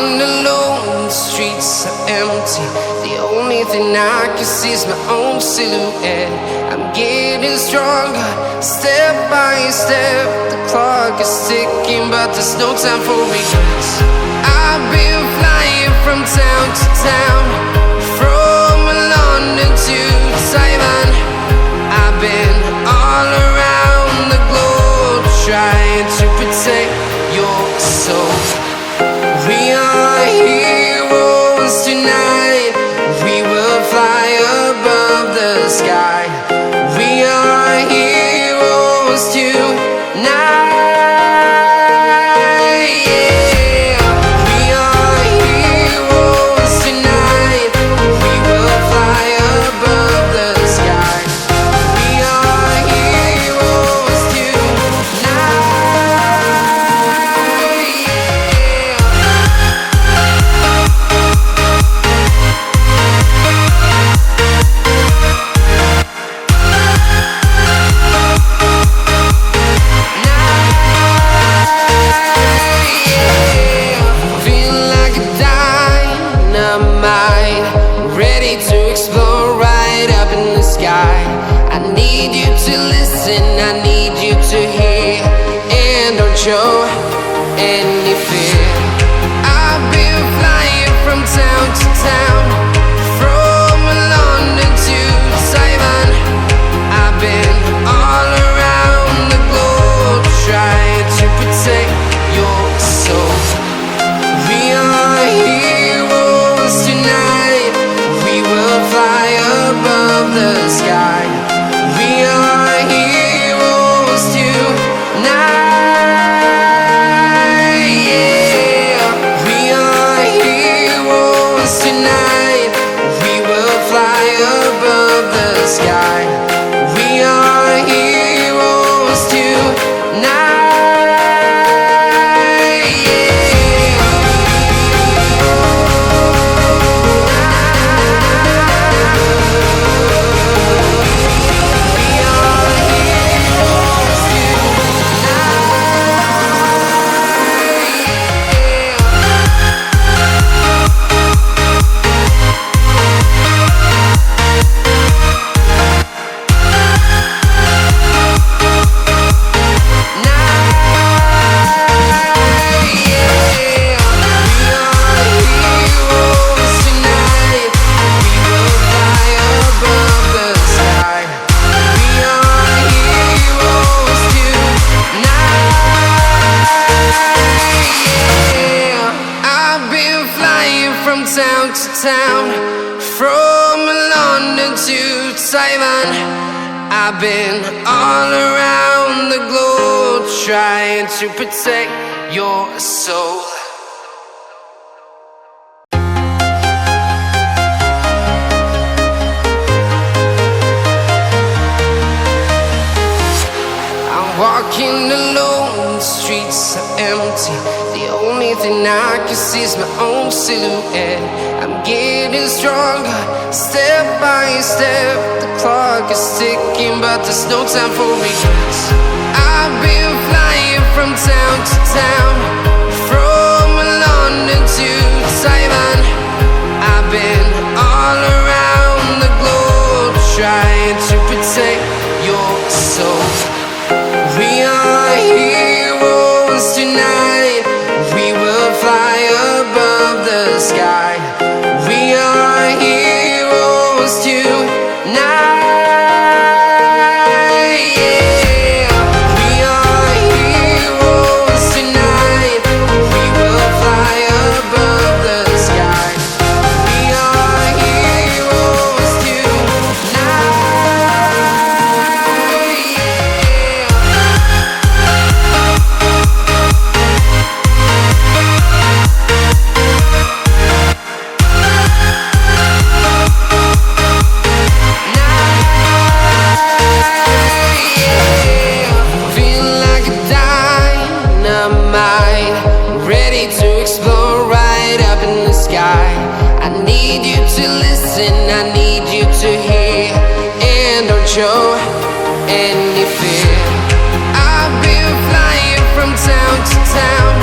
walking alone, the streets are empty. The only thing I can see is my own silhouette. I'm getting stronger, step by step. The clock is ticking, but there's no time for regrets. I've been flying from town to town, from London to Taiwan. I've been all around the globe, trying to protect your soul. We are heroes tonight. We will fly above the sky. We are heroes tonight. Yeah. We are heroes tonight. We will fly above the sky. We are heroes tonight. I need you to hear and don't show any fear. I've been flying from town to town, from London to Taiwan. I've been all around the globe, trying to protect your soul. We are heroes tonight. We will fly above the sky. We are heroes tonight. Yeah. We are heroes tonight. We will fly above the sky. We are heroes tonight. Town to town, from London to Taiwan. I've been all around the globe, trying to protect your soul. I'm walking alone, the streets are empty. The only thing I can see is my own silhouette. I'm getting stronger, step by step. The clock is ticking, but there's no time for regrets. I've been flying from town to town, from London to Taiwan. I've been all around the globe, trying to protect your soul. We are heroes tonight. We will fly above the sky. We are heroes tonight. Yeah. We are heroes tonight. We will fly above the sky. We are heroes tonight. I need you to listen, I need you to hear, and don't show any fear. I've been flying from town to town,